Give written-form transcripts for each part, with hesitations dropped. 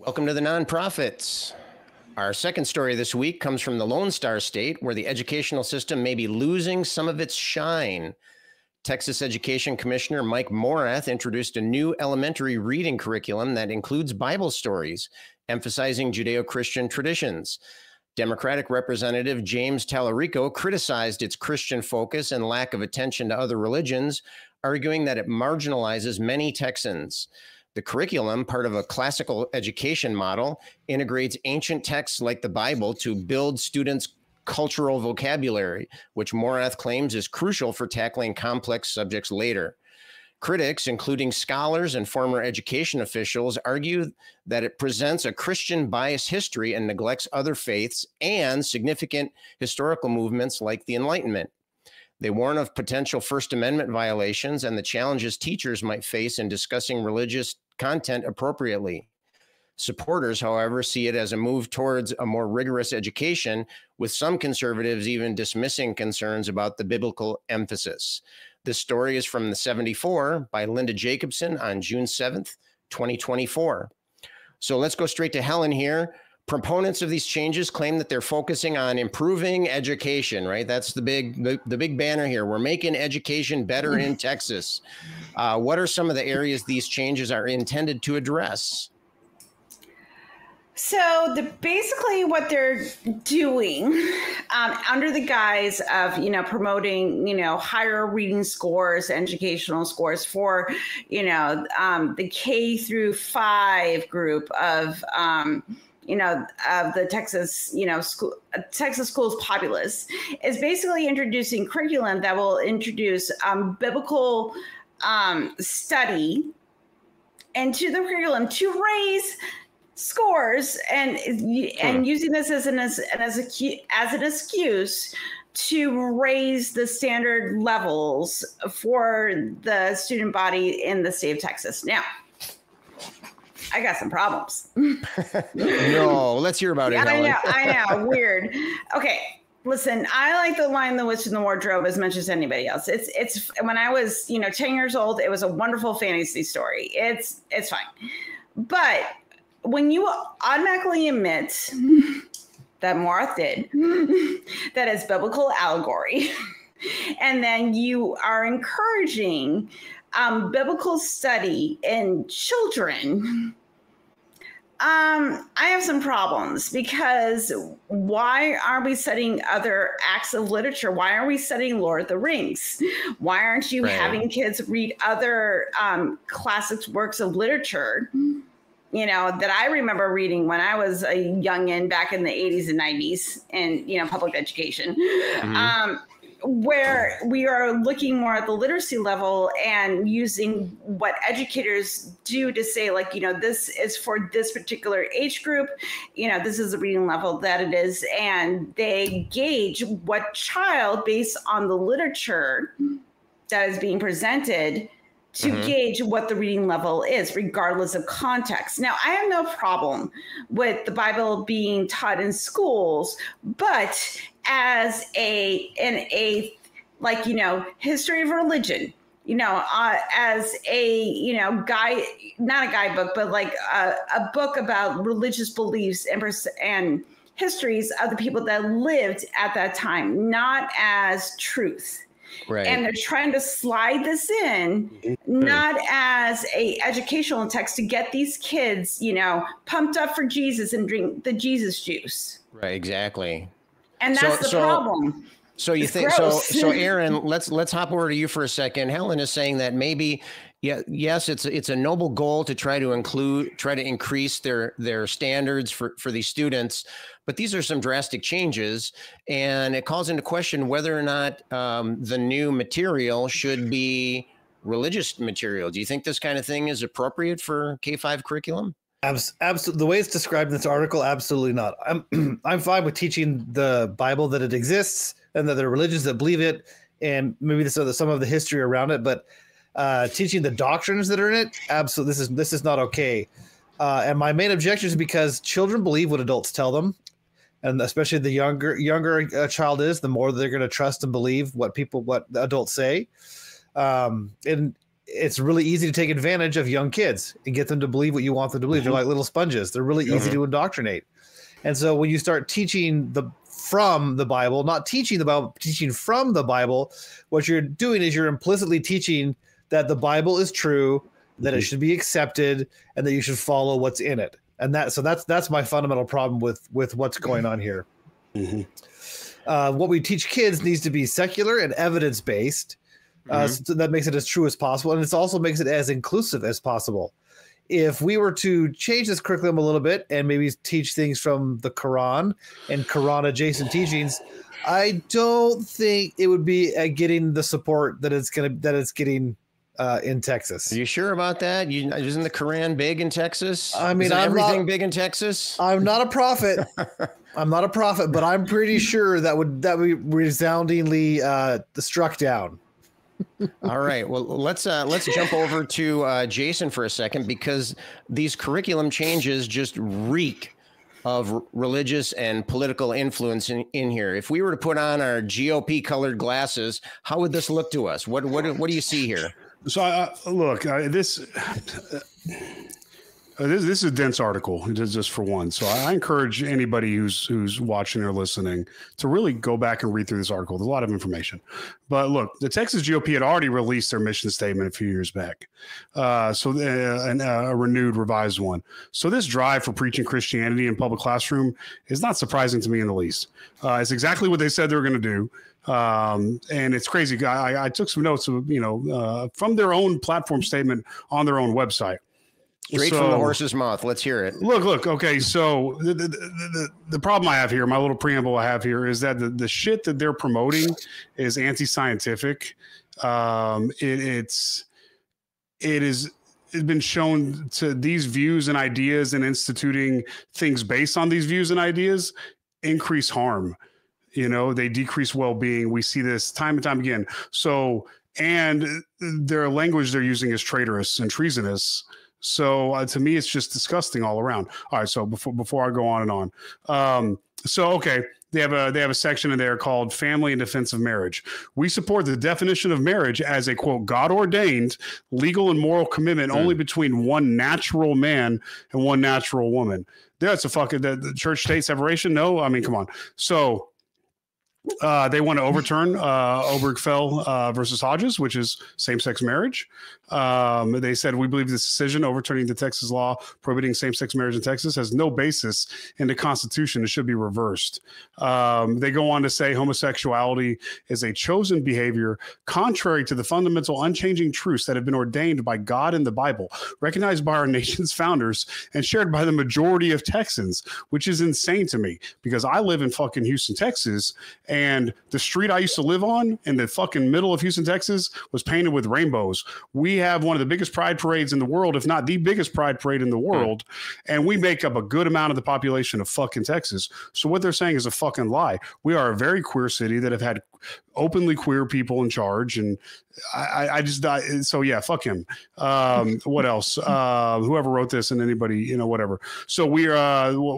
Welcome to the Nonprofits. Our second story this week comes from the Lone Star State, where the educational system may be losing some of its shine. Texas Education Commissioner Mike Morath introduced a new elementary reading curriculum that includes Bible stories, emphasizing Judeo-Christian traditions. Democratic Representative James Tarico criticized its Christian focus and lack of attention to other religions, arguing that it marginalizes many Texans. The curriculum, part of a classical education model, integrates ancient texts like the Bible to build students' cultural vocabulary, which Morath claims is crucial for tackling complex subjects later. Critics, including scholars and former education officials, argue that it presents a Christian bias history and neglects other faiths and significant historical movements like the Enlightenment. They warn of potential First Amendment violations and the challenges teachers might face in discussing religious content appropriately. Supporters, however, see it as a move towards a more rigorous education, with some conservatives even dismissing concerns about the biblical emphasis. This story is from the 74 by Linda Jacobson on June 7th, 2024. So let's go straight to Helen here. Proponents of these changes claim that they're focusing on improving education, right? That's the big banner here. We're making education better in Texas. What are some of the areas these changes are intended to address? So basically what they're doing under the guise of, promoting, higher reading scores, educational scores for, the K through 5 group of, of the Texas, Texas schools populace, is basically introducing curriculum that will introduce biblical study into the curriculum to raise scores and using this as an excuse to raise the standard levels for the student body in the state of Texas. Now, I got some problems. No, let's hear about it. I know. Weird. Okay. Listen, I like The Lion, the Witch, and the Wardrobe as much as anybody else. It's when I was, 10 years old, it was a wonderful fantasy story. It's fine. But when you automatically admit that Morath did, that is biblical allegory, and then you are encouraging biblical study in children, I have some problems, because why are we studying other acts of literature? Why are we studying Lord of the Rings? Why aren't you having kids read other classic works of literature, that I remember reading when I was a youngin' back in the 80s and 90s in, public education, where we are looking more at the literacy level and using what educators do to say, like, this is for this particular age group, this is the reading level that it is. And they gauge what child, based on the literature that is being presented, to gauge what the reading level is, regardless of context. Now, I have no problem with the Bible being taught in schools, but as history of religion, as a, guide, not a guidebook, but like a book about religious beliefs and histories of the people that lived at that time, not as truth. Right. And they're trying to slide this in, not as a educational text to get these kids, pumped up for Jesus and drink the Jesus juice. Right, exactly. And that's the problem. So you think so Aaron, let's hop over to you for a second. Helen is saying that maybe yes, it's a noble goal to try to increase their standards for these students, but these are some drastic changes, and it calls into question whether or not the new material should be religious material. Do you think this kind of thing is appropriate for K-5 curriculum? Absolutely. The way it's described in this article, absolutely not. I'm fine with teaching the Bible, that it exists, and that there are religions that believe it, and maybe some of the history around it. But teaching the doctrines that are in it, absolutely, this is not okay. And my main objection is because children believe what adults tell them, and especially the younger a child is, the more they're going to trust and believe what adults say. And it's really easy to take advantage of young kids and get them to believe what you want them to believe. They're like little sponges. They're really easy to indoctrinate. And so when you start teaching from the Bible, not teaching the Bible, teaching from the Bible, what you're doing is you're implicitly teaching that the Bible is true, that it should be accepted, and that you should follow what's in it. And that's my fundamental problem with what's going on here. What we teach kids needs to be secular and evidence-based. So that makes it as true as possible. And it also makes it as inclusive as possible. If we were to change this curriculum a little bit and maybe teach things from the Quran and Quran adjacent teachings, I don't think it would be getting the support that it's getting in Texas. Are you sure about that? Isn't the Quran big in Texas? I mean, isn't everything big in Texas? I'm not a prophet. I'm not a prophet, but I'm pretty sure that would be resoundingly struck down. All right. Well, let's jump over to Jason for a second, because these curriculum changes just reek of religious and political influence in here. If we were to put on our GOP colored glasses, how would this look to us? What do you see here? So look, this is a dense article, just for one. So I encourage anybody who's watching or listening to really go back and read through this article. There's a lot of information. But look, the Texas GOP had already released their mission statement a few years back. A renewed, revised one. So this drive for preaching Christianity in public classroom is not surprising to me in the least. It's exactly what they said they were going to do. And it's crazy. I took some notes, from their own platform statement on their own website. Straight from the horse's mouth. Let's hear it. Look. Okay, so the problem I have here, my little preamble I have here, is that the shit that they're promoting is anti-scientific. It's been shown to these views and ideas and instituting things based on these views and ideas increase harm. They decrease well-being. We see this time and time again. So, and their language they're using is traitorous and treasonous. So to me, it's just disgusting all around. All right. So before I go on and on, okay, they have a section in there called "Family and Defense of Marriage." We support the definition of marriage as a, quote, God-ordained legal and moral commitment only between one natural man and one natural woman. That's the church-state separation. No, I mean, come on. So they want to overturn Obergefell versus Hodges, which is same-sex marriage. They said, we believe this decision overturning the Texas law prohibiting same-sex marriage in Texas has no basis in the Constitution. It should be reversed. They go on to say homosexuality is a chosen behavior contrary to the fundamental unchanging truths that have been ordained by God in the Bible, recognized by our nation's founders, and shared by the majority of Texans, which is insane to me because I live in fucking Houston, Texas, and the street I used to live on in the fucking middle of Houston, Texas was painted with rainbows. We have one of the biggest pride parades in the world, if not the biggest pride parade in the world. And we make up a good amount of the population of fucking Texas. So what they're saying is a fucking lie. We are a very queer city that have had openly queer people in charge. And so yeah, fuck him. What else? Whoever wrote this and anybody, whatever. So we're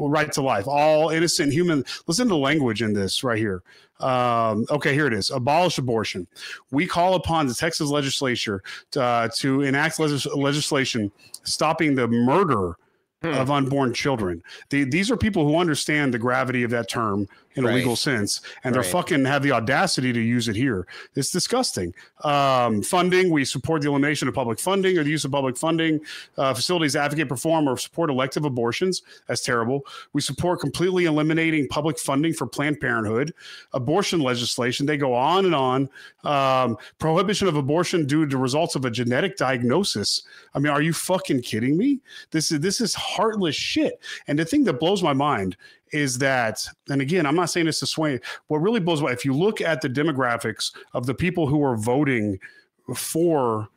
right to life, all innocent human. Listen to the language in this right here. Okay, here it is. Abolish abortion. We call upon the Texas legislature to enact legislation stopping the murder of unborn children. These are people who understand the gravity of that term in a legal sense, and they're fucking have the audacity to use it here. It's disgusting. Funding, we support the elimination of public funding or the use of public funding. Facilities advocate, perform, or support elective abortions. That's terrible. We support completely eliminating public funding for Planned Parenthood. Abortion legislation, they go on and on. Prohibition of abortion due to results of a genetic diagnosis. I mean, are you fucking kidding me? This is heartless shit. And the thing that blows my mind is that, and again, I'm not saying this to sway, what really blows my mind, if you look at the demographics of the people who are voting for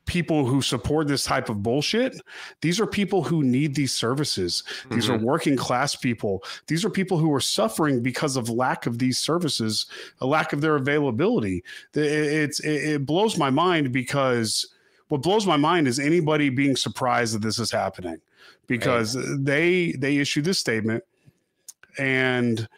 people who support this type of bullshit, these are people who need these services. These are working class people. These are people who are suffering because of lack of these services, a lack of their availability. It blows my mind, because what blows my mind is anybody being surprised that this is happening, because they issued this statement. And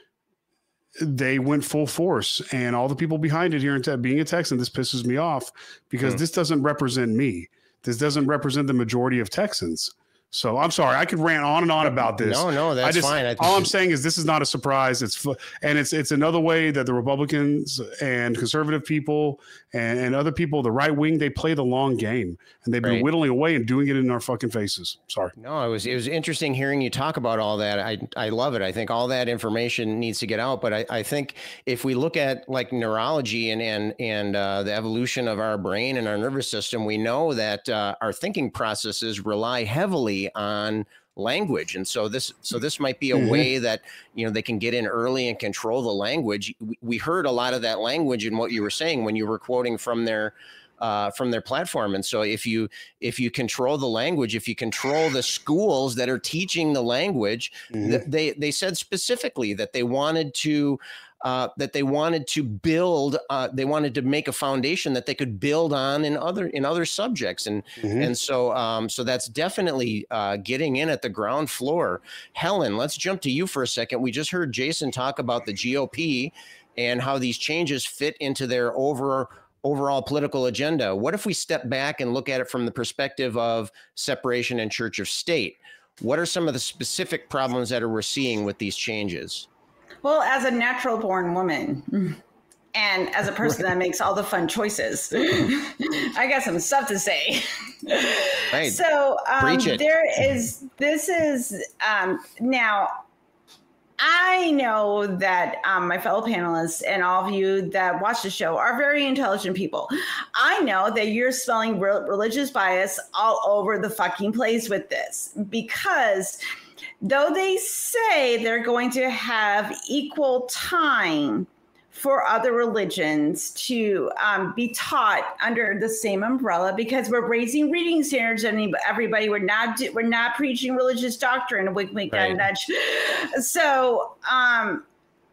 they went full force, and all the people behind it here in being a Texan, this pisses me off because this doesn't represent me. This doesn't represent the majority of Texans. So I'm sorry, I could rant on and on about this. No, that's fine. All I'm saying is this is not a surprise. It's another way that the Republicans and conservative people and other people, the right wing, they play the long game, and they've been whittling away and doing it in our fucking faces. Sorry. No, it was interesting hearing you talk about all that. I love it. I think all that information needs to get out. But I think if we look at like neurology and the evolution of our brain and our nervous system, we know that our thinking processes rely heavily on language. And so this might be a way that, they can get in early and control the language. We heard a lot of that language in what you were saying when you were quoting from their platform. And so if you control the language, if you control the schools that are teaching the language, they said specifically that they wanted to build, they wanted to make a foundation that they could build on in other subjects. And so that's definitely getting in at the ground floor. Helen, let's jump to you for a second. We just heard Jason talk about the GOP and how these changes fit into their overall political agenda. What if we step back and look at it from the perspective of separation in church of state? What are some of the specific problems that we're seeing with these changes? Well, as a natural born woman and as a person that makes all the fun choices, I got some stuff to say. Right. So Preach it. Now, I know that my fellow panelists and all of you that watch the show are very intelligent people. I know that you're smelling religious bias all over the fucking place with this, because though they say they're going to have equal time for other religions to be taught under the same umbrella, because we're raising reading standards, and everybody, we're not preaching religious doctrine, wink, wink, nudge. So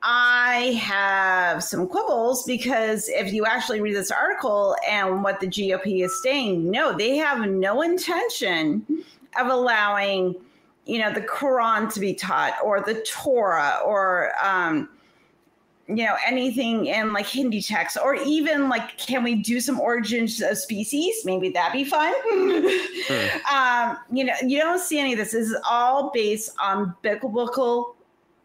I have some quibbles, because if you actually read this article and what the GOP is saying, no, they have no intention of allowing the Quran to be taught, or the Torah, or, anything in like Hindi text, or even like, can we do some origins of species? Maybe that'd be fun. You don't see any of this. This is all based on biblical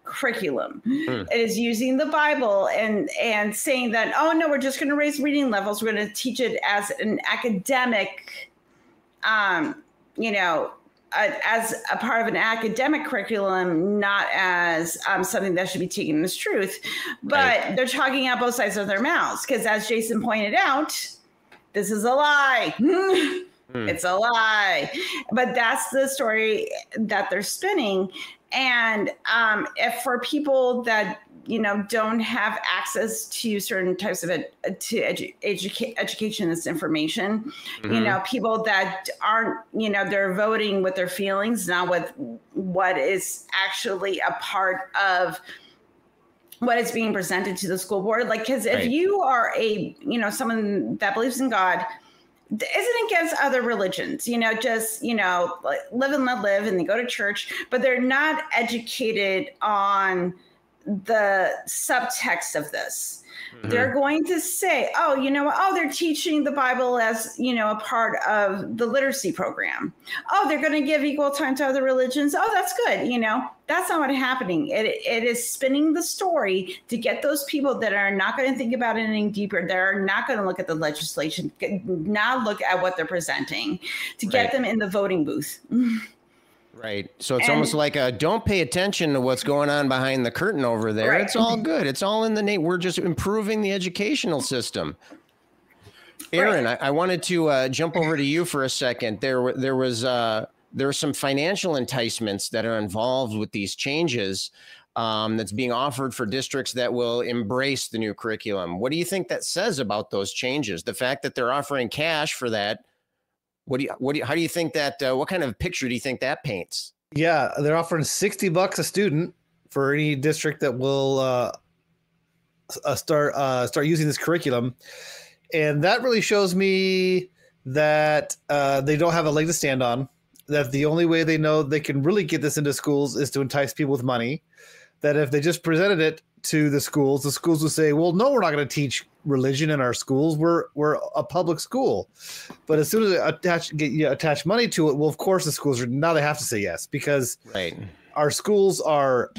curriculum. It is using the Bible and saying that, oh no, we're just going to raise reading levels. We're going to teach it as an academic, as a part of an academic curriculum, not as something that should be taken as truth. But they're talking out both sides of their mouths, because as Jason pointed out, this is a lie. It's a lie. But that's the story that they're spinning. And if for people that don't have access to certain types of education, this information, people that aren't, they're voting with their feelings, not with what is actually a part of what is being presented to the school board. Like, because if you are someone that believes in God, isn't against other religions, just, like live and let live, and they go to church, but they're not educated on the subtext of this. They're going to say, oh, they're teaching the Bible as, a part of the literacy program. Oh, they're going to give equal time to other religions. Oh, that's good. That's not what's happening. It is spinning the story to get those people that are not going to think about anything deeper, that are not going to look at the legislation, not look at what they're presenting, to get them in the voting booth. Right. So it's almost like don't pay attention to what's going on behind the curtain over there. Right. It's all good. It's all in the name. We're just improving the educational system. Aaron, I wanted to jump over to you for a second. There were some financial enticements that are involved with these changes that's being offered for districts that will embrace the new curriculum. What do you think that says about those changes? The fact that they're offering cash for that. How do you think that, what kind of picture do you think that paints? Yeah, they're offering $60 a student for any district that will start using this curriculum. And that really shows me that they don't have a leg to stand on, that the only way they know they can really get this into schools is to entice people with money, that if they just presented it to the schools will say, well, no, we're not going to teach religion in our schools. We're a public school. But as soon as they attach money to it, well, of course the schools now they have to say yes, because our schools are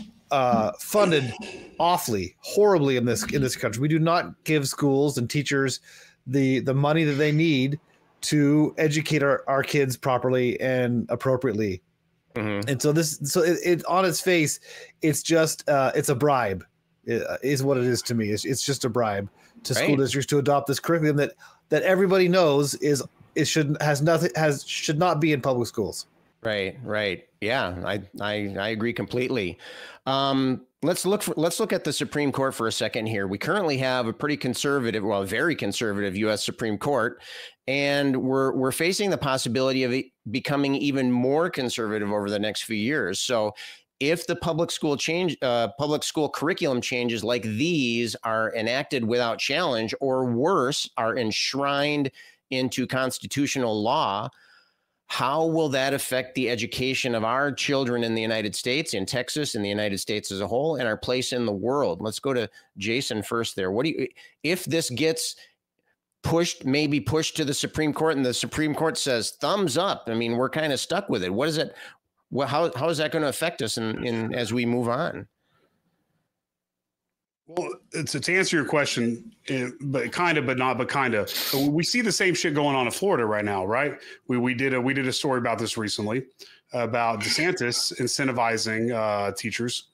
funded horribly in this country. We do not give schools and teachers the money that they need to educate our kids properly and appropriately. Mm-hmm. And so it on its face, it's just it's a bribe, is what it is to me. It's just a bribe to school districts to adopt this curriculum that everybody knows should not be in public schools. Right. Yeah, I agree completely. Let's look at the Supreme Court for a second here. We currently have a pretty conservative, very conservative U.S. Supreme Court, and we're facing the possibility of it becoming even more conservative over the next few years. So, if the public school curriculum changes like these are enacted without challenge, or worse, are enshrined into constitutional law, how will that affect the education of our children in the United States, in Texas, in the United States as a whole, and our place in the world? Let's go to Jason first there. If this gets pushed to the Supreme Court and the Supreme Court says thumbs up, I mean, we're kind of stuck with it. What is it? How is that going to affect us as we move on? Well, to answer your question, but kind of. We see the same shit going on in Florida right now, right? We did a story about this recently about DeSantis incentivizing teachers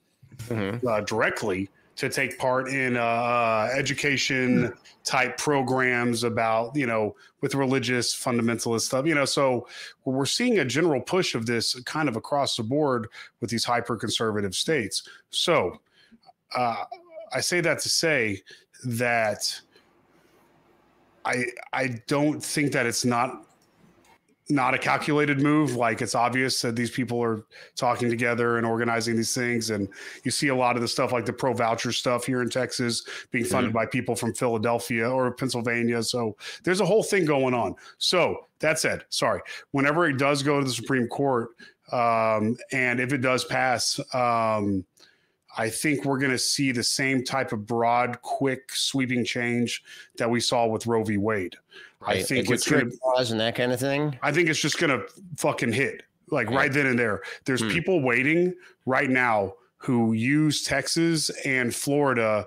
directly to take part in education type programs about, with religious fundamentalist stuff, so we're seeing a general push of this kind of across the board with these hyper conservative states. So, I say that to say that I don't think that it's not a calculated move. Like, it's obvious that these people are talking together and organizing these things. And you see a lot of the stuff like the pro-voucher stuff here in Texas being funded by people from Philadelphia or Pennsylvania. So there's a whole thing going on. So that said, whenever it does go to the Supreme Court, and if it does pass, I think we're going to see the same type of broad, quick, sweeping change that we saw with Roe v. Wade. Right. I think it's going to pause and that kind of thing. I think it's just going to fucking hit right then and there. There's people waiting right now who use Texas and Florida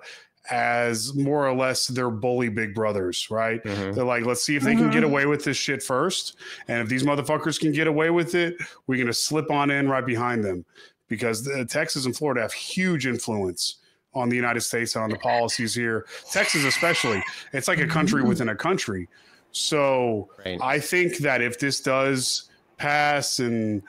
as more or less their bully big brothers, right? They're like, let's see if they can get away with this shit first. And if these motherfuckers can get away with it, we're going to slip on in right behind them. Because Texas and Florida have huge influence on the United States and on the policies here. Texas especially. It's like a country within a country. So I think that if this does pass and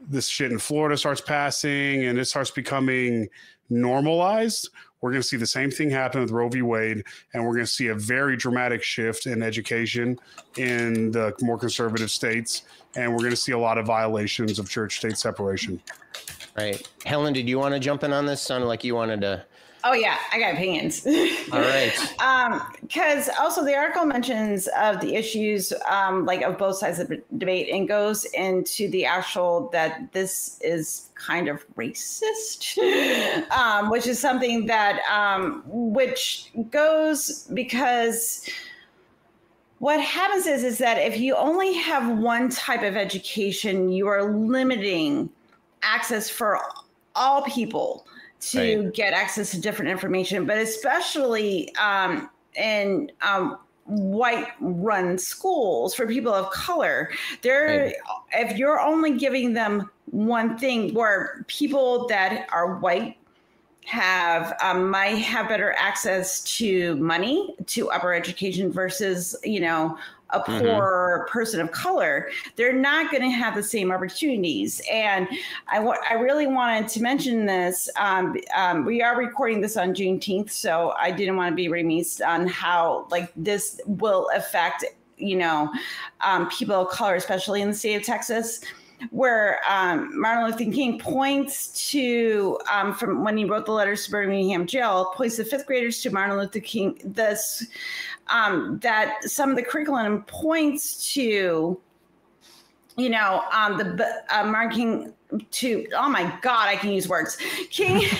this shit in Florida starts passing and it starts becoming normalized, we're going to see the same thing happen with Roe v. Wade, and we're going to see a very dramatic shift in education in the more conservative states, and we're going to see a lot of violations of church-state separation. Right. Helen, did you want to jump in on this? Sounded like you wanted to. Oh, yeah. I got opinions. All right. Because also the article mentions of the issues of both sides of the debate and goes into the actual that this is kind of racist, which is something that which goes because what happens is that if you only have one type of education, you are limiting access for all people to get access to different information, but especially in white run schools for people of color. If you're only giving them one thing, where people that are white might have better access to money, to upper education versus, a poor person of color, they're not going to have the same opportunities. And I really wanted to mention this. We are recording this on Juneteenth, so I didn't want to be remiss on how this will affect, people of color, especially in the state of Texas, where Martin Luther King points to, from when he wrote the letters to Birmingham jail, points to fifth graders to Martin Luther King, that some of the curriculum points to, Martin oh my God, I can use words.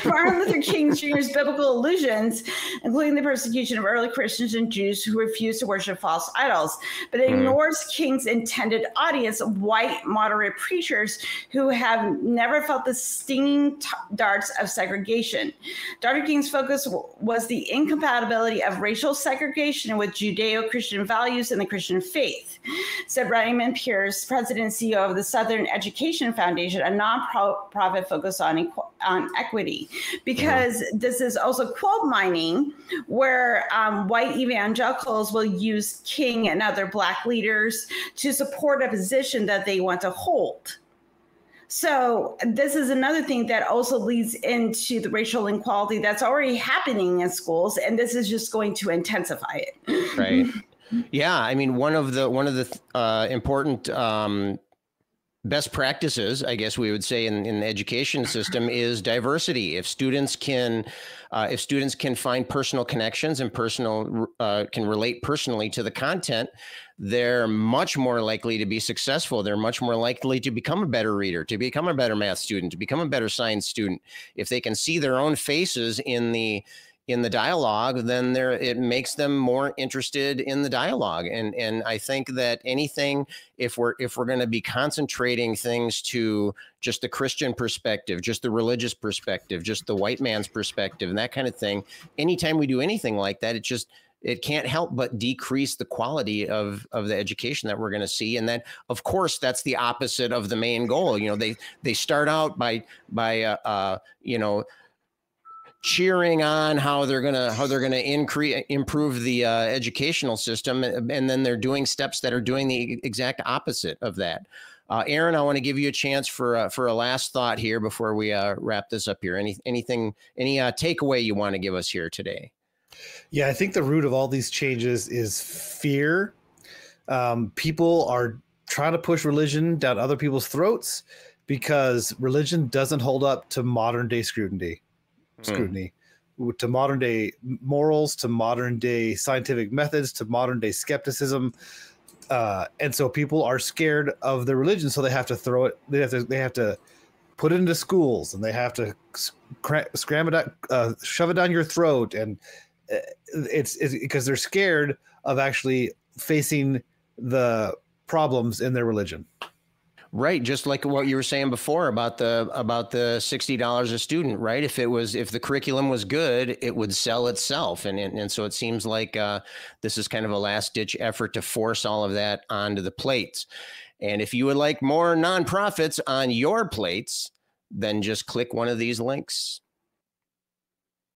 Martin Luther King Jr.'s biblical allusions, including the persecution of early Christians and Jews who refused to worship false idols, but it ignores King's intended audience of white moderate preachers who have never felt the stinging darts of segregation. Dr. King's focus was the incompatibility of racial segregation with Judeo-Christian values and the Christian faith, said Raymond Pierce, president and CEO of the Southern Education Foundation, a nonprofit focused on equity, because this is also quote mining, where white evangelicals will use King and other Black leaders to support a position that they want to hold. So this is another thing that also leads into the racial inequality that's already happening in schools, and this is just going to intensify it. Right. Yeah. I mean, one of the important best practices, I guess we would say, in the education system is diversity. If students can find personal connections and can relate personally to the content, they're much more likely to be successful. They're much more likely to become a better reader, to become a better math student, to become a better science student. If they can see their own faces in the dialogue, then it makes them more interested in the dialogue. And I think that anything, if we're going to be concentrating things to just the Christian perspective, just the religious perspective, just the white man's perspective, and that kind of thing, anytime we do anything like that, it can't help but decrease the quality of the education that we're going to see. And then, of course, that's the opposite of the main goal. You know, they start out by cheering on how they're gonna improve the educational system, and then they're doing steps that are doing the exact opposite of that. Aaron, I want to give you a chance for a last thought here before we wrap this up here. Any takeaway you want to give us here today? Yeah, I think the root of all these changes is fear. People are trying to push religion down other people's throats because religion doesn't hold up to modern day scrutiny, to modern day morals, to modern day scientific methods, to modern day skepticism. And so people are scared of the religion. So they have to throw it. They have to put it into schools, and they have to shove it down your throat. And it's because they're scared of actually facing the problems in their religion. Right. Just like what you were saying before about the $60 a student, right? If the curriculum was good, it would sell itself. And so it seems like this is kind of a last ditch effort to force all of that onto the plates. And if you would like more nonprofits on your plates, then just click one of these links.